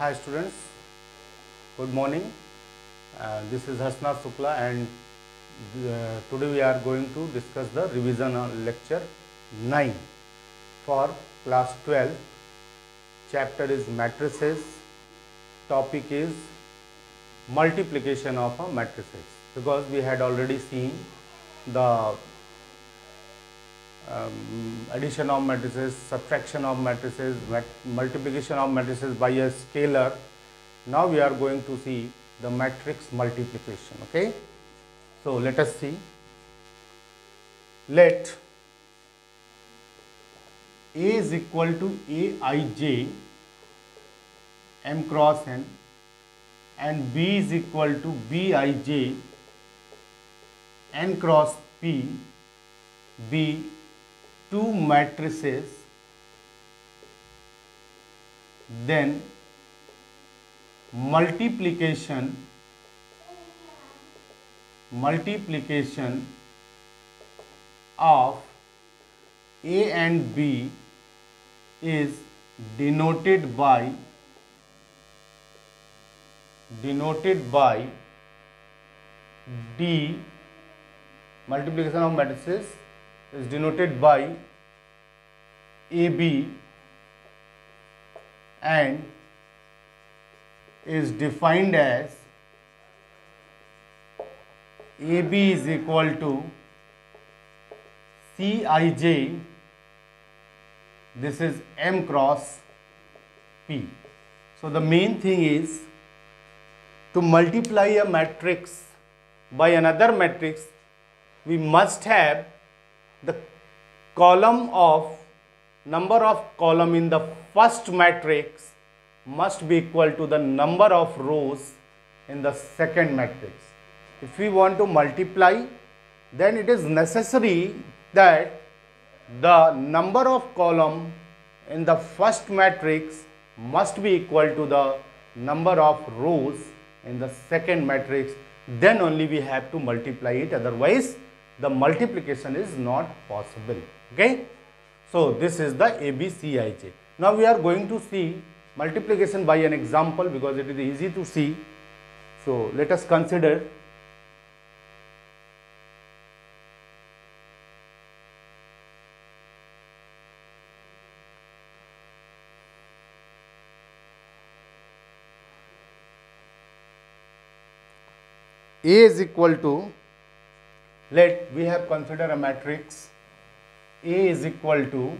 Hi students, good morning. This is Harsnath Shukla and today we are going to discuss the revision on lecture 9 for class 12. Chapter is matrices. Topic is multiplication of a matrices, because we had already seen the addition of matrices, subtraction of matrices, multiplication of matrices by a scalar. Now we are going to see the matrix multiplication. Okay, so let us see. Let A is equal to Aij m cross n and B is equal to Bij n cross P be two matrices, then multiplication of A and B is denoted by D. Multiplication of matrices is denoted by AB and is defined as AB is equal to Cij, this is M cross P. So the main thing is to multiply a matrix by another matrix, we must have the number of column in the first matrix must be equal to the number of rows in the second matrix. If we want to multiply, then it is necessary that the number of column in the first matrix must be equal to the number of rows in the second matrix. Then only we have to multiply it, otherwise the multiplication is not possible. Okay, so this is the ABCij. Now we are going to see multiplication by an example because it is easy to see. So let us consider A is equal to, we have considered a matrix. A is equal to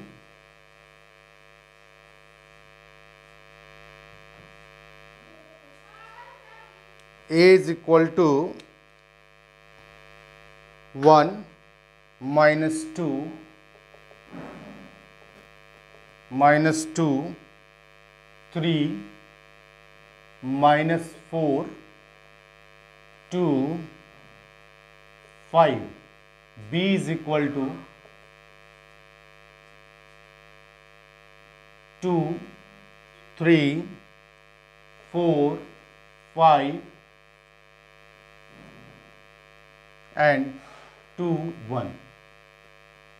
(1 minus 2 minus 2 3 minus 4 2 5. B is equal to 2 3 4 5 and 2 1.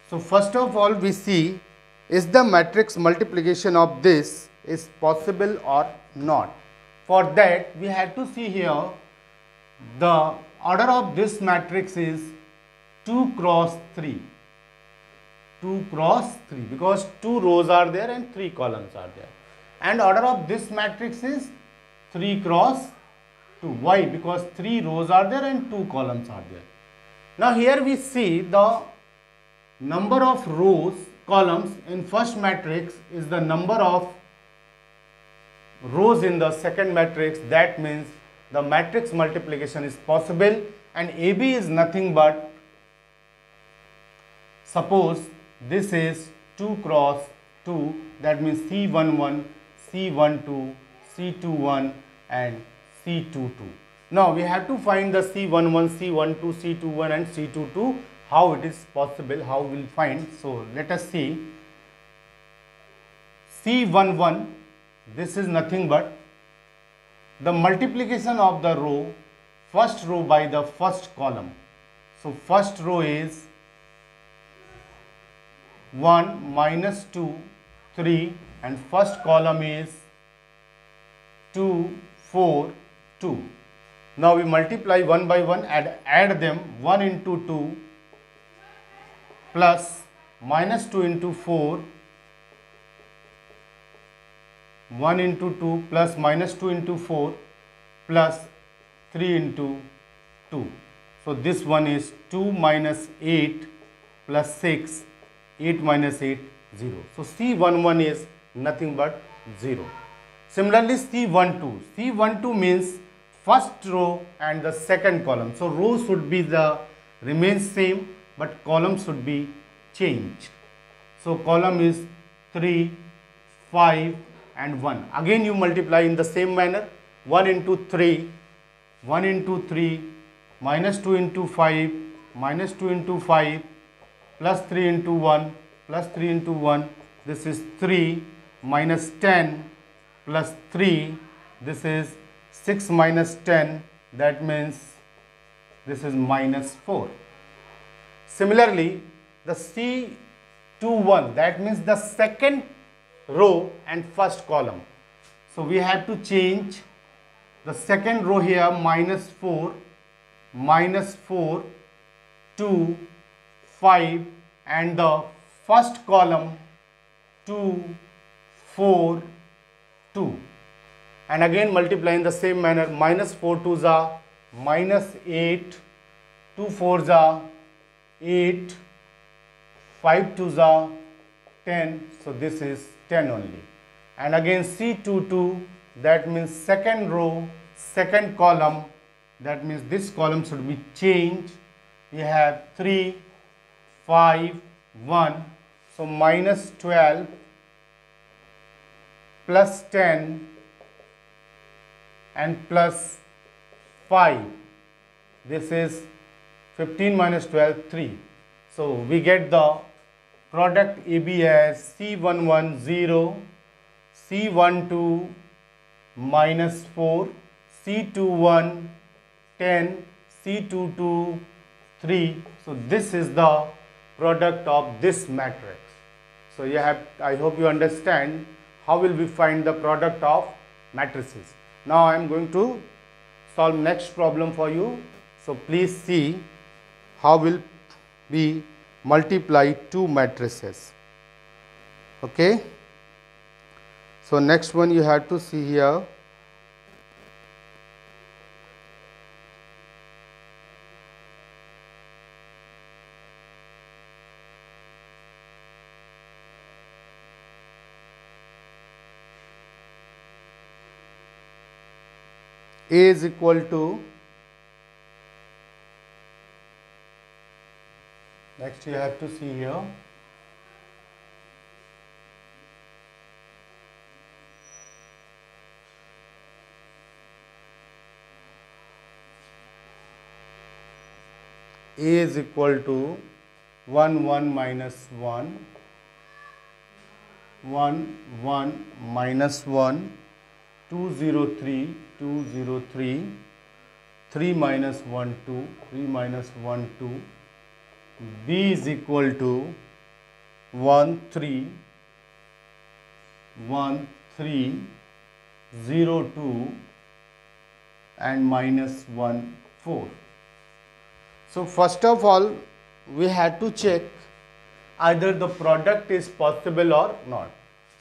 So first of all we see, is the matrix multiplication of this is possible or not. For that we have to see here the order of this matrix is 2 cross 3. 2 cross 3 because 2 rows are there and 3 columns are there. And order of this matrix is 3 cross 2. Why? Because 3 rows are there and 2 columns are there. Now here we see the number of columns in first matrix is the number of rows in the second matrix. That means the matrix multiplication is possible, and AB is nothing but, suppose this is 2 cross 2, that means C11, C12, C21 and C22. Now we have to find the C11, C12, C21 and C22. How it is possible, how we will find? So let us see. C11, this is nothing but the multiplication of the row, first row by the first column. So first row is 1 minus 2 3 and first column is 2, 4, 2. Now we multiply one by one and add them. 1 into 2 plus minus 2 into 4, 1 into 2 plus minus 2 into 4 plus 3 into 2. So this one is 2 minus 8 plus 6, 8 minus 8, 0. So C11 is nothing but 0. Similarly C12. C12 means first row and the second column. So row should be the remain same, but column should be changed. So column is 3, 5 and 1. Again you multiply in the same manner. 1 into 3, 1 into 3, minus 2 into 5, minus 2 into 5, plus 3 into 1, plus 3 into 1. This is 3 minus 10 plus 3. This is 6 minus 10. That means this is minus 4. Similarly, the C21, that means the second row and first column. So we have to change the second row here, minus 4, 2, 5, and the first column 2, 4, 2. And again multiply in the same manner. Minus 4 2s are minus 8, 2 4s are 8, 5 2s are 10. So this is 10 only. And again C22, that means second row, second column. That means this column should be changed. We have 3, 5, 1. So minus 12 plus 10 and plus 5. This is 15 minus 12, 3. So we get the product AB as C11 0, C12 minus 4, C21 10, C22 3. So this is the product of this matrix. So I hope you understand how will we find the product of matrices. Now I am going to solve next problem for you. So please see how will we multiply two matrices. Okay. So next one you have to see here. A is equal to, next you have to see here, A is equal to 1 1 minus 1, 1 1 minus 1, 2 0 3, 2 0 3, 3 minus 1 2, 3 minus 1 2. B is equal to 1 3, 1 3, 0 2 and minus 1 4. So first of all we had to check either the product is possible or not.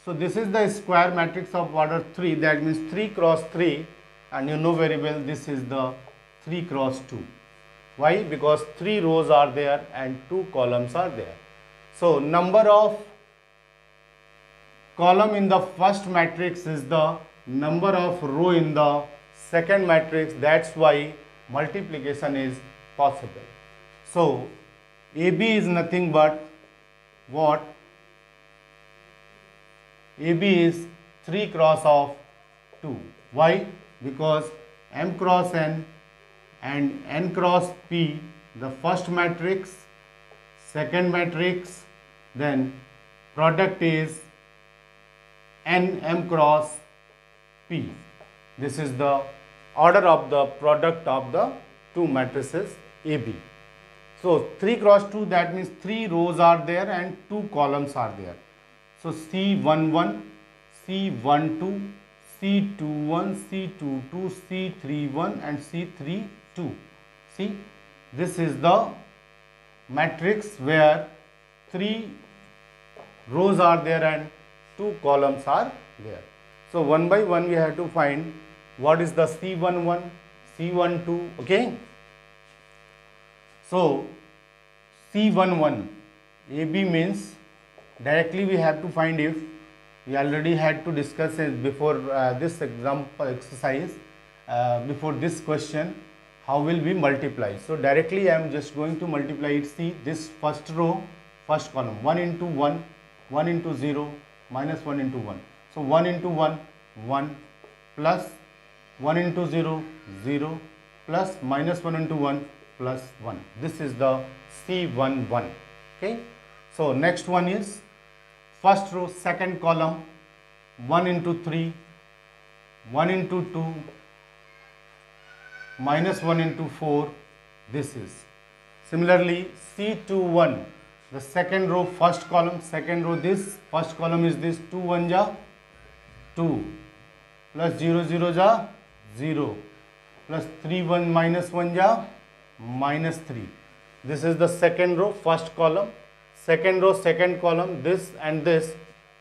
So this is the square matrix of order 3, that means 3 cross 3, and you know very well this is the 3 cross 2. Why? Because 3 rows are there and 2 columns are there. So number of column in the first matrix is the number of row in the second matrix. That's why multiplication is possible. So AB is nothing but what? AB is 3 cross of 2. Why? Because M cross N and N cross P, the first matrix, second matrix, then product is N M cross P. This is the order of the product of the two matrices AB. So 3 cross 2, that means 3 rows are there and 2 columns are there. So C11, C12, C21 C21, C22, C31 and C32. See, this is the matrix where 3 rows are there and 2 columns are there. So one by one we have to find what is the C11, C12, okay. So C11, AB means directly we have to find if we already had to discuss it before this example exercise, before this question, how will we multiply. So directly I am just going to multiply it. See this first row, first column, 1 into 1, 1 into 0, minus 1 into 1. So 1 into 1, 1, plus 1 into 0, 0, plus minus 1 into 1, plus 1. This is the C11. Okay. So next one is first row, second column, 1 into 3, 1 into 2, minus 1 into 4, this is. Similarly, C21, the second row, first column, second row, this, first column is this, 2 1 ja 2, plus 0 0 ja 0, plus 3 1 minus 1 ja minus 3. This is the second row, first column, second row, second column, this and this.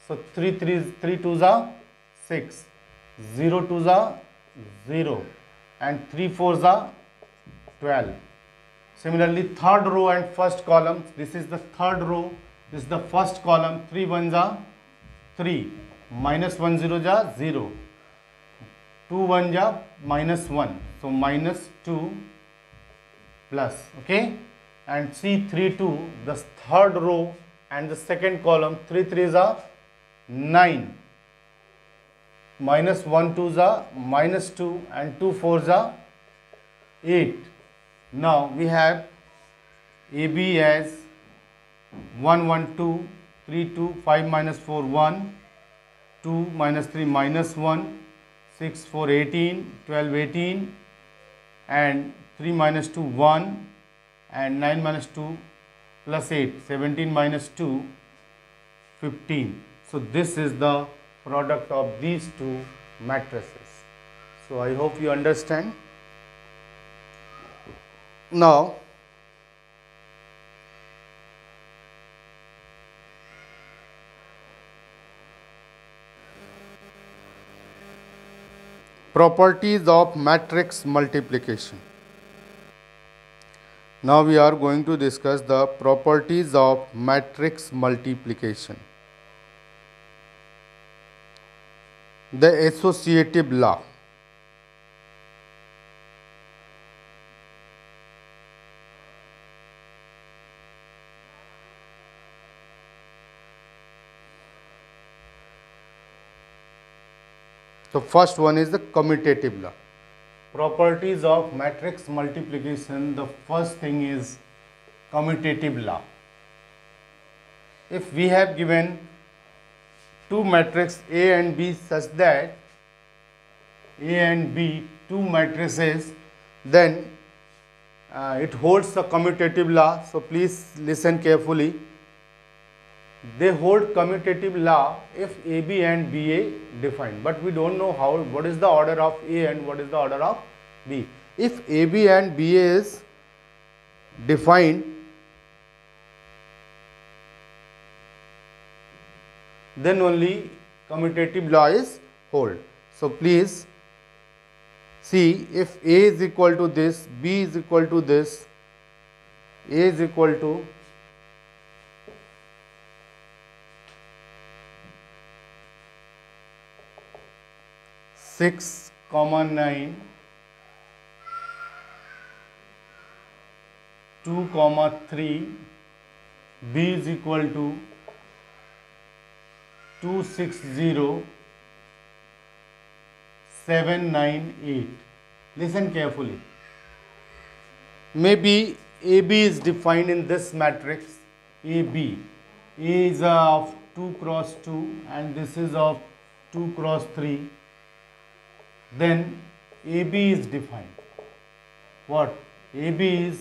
So 3 2s are 6, 0 2s are 0 and 3 4s are 12. Similarly, third row and first column, this is the third row, this is the first column, 3 1s are 3, minus 1 0 ja 0, 2 1 ja minus 1, so minus 2 plus, okay. And C32, the third row and the second column, 3 3s are 9, minus 1 2s are minus 2 and 2 4s are 8. Now we have AB as 1 1 2, 3 2, 5 minus 4 1, 2 minus 3 minus 1, 6 4 18, 12 18 and 3 minus 2 1 and 9 minus 2 plus 8, 17 minus 2, 15. So this is the product of these two matrices. So I hope you understand. Now properties of matrix multiplication. Now we are going to discuss the properties of matrix multiplication. The associative law. So first one is the commutative law. Properties of matrix multiplication, the first thing is commutative law. If we have given two matrices A and B such that A and B, two matrices, then it holds the commutative law. So please listen carefully. They hold commutative law if AB and BA defined, but we don't know how, what is the order of A and what is the order of B. If AB and BA is defined, then only commutative law is hold. So please see, if A is equal to this, B is equal to this, A is equal to 6, 9, 2, 3, B is equal to 2, 6, 0, 7, 9, 8. Listen carefully. Maybe AB is defined in this matrix AB. A is of 2 cross 2 and this is of 2 cross 3. Then AB is defined. What? AB is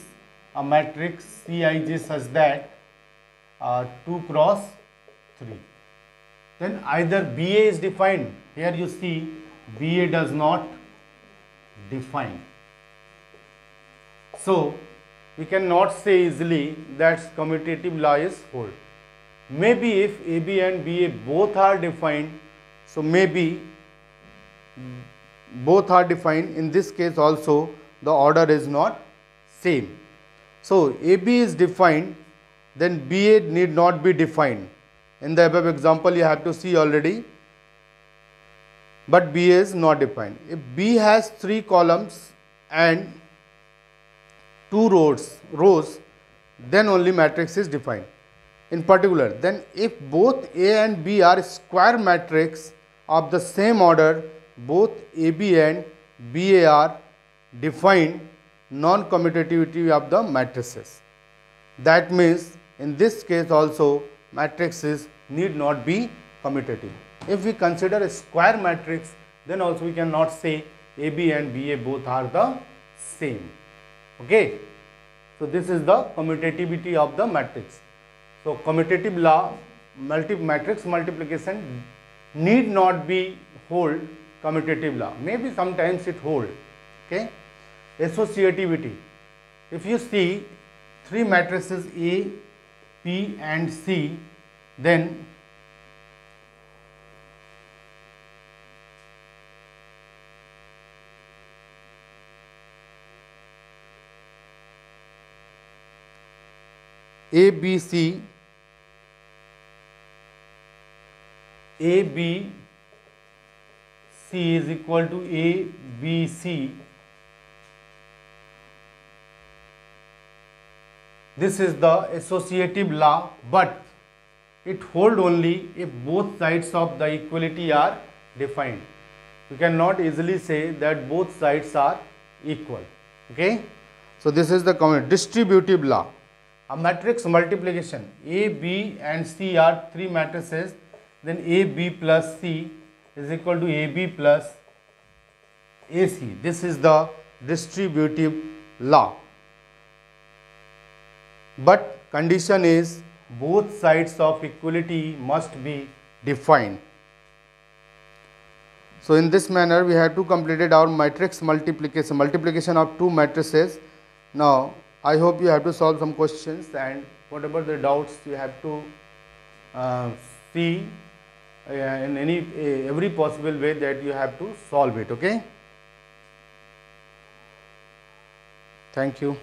a matrix Cij such that 2 cross 3. Then either BA is defined. Here you see BA does not define. So we cannot say easily that commutative law is hold. Maybe if AB and BA both are defined, so maybe both are defined, in this case also the order is not same. So AB is defined, then BA need not be defined. In the above example you have to see already, but BA is not defined. If B has 3 columns and 2 rows, then only matrix is defined. In particular, then if both A and B are square matrix of the same order, both AB and BA are defined non-commutativity of the matrices. That means in this case also matrices need not be commutative. If we consider a square matrix, then also we cannot say AB and BA both are the same. Okay. So this is the commutativity of the matrix. So commutative law, matrix multiplication need not be hold commutative law. Maybe sometimes it hold. Okay. Associativity. If you see 3 matrices A, P and C, then A, B, C, A, B, C is equal to A, B, C. This is the associative law, but it hold only if both sides of the equality are defined. You cannot easily say that both sides are equal. Okay. So this is the distributive law. A matrix multiplication, A, B and C are 3 matrices, then A, B plus C is equal to A, B plus A, C. This is the distributive law. But condition is both sides of equality must be defined. So in this manner we have to completed our matrix multiplication of 2 matrices. Now I hope you have to solve some questions, and whatever the doubts you have to see in every possible way that you have to solve it. Okay. Thank you.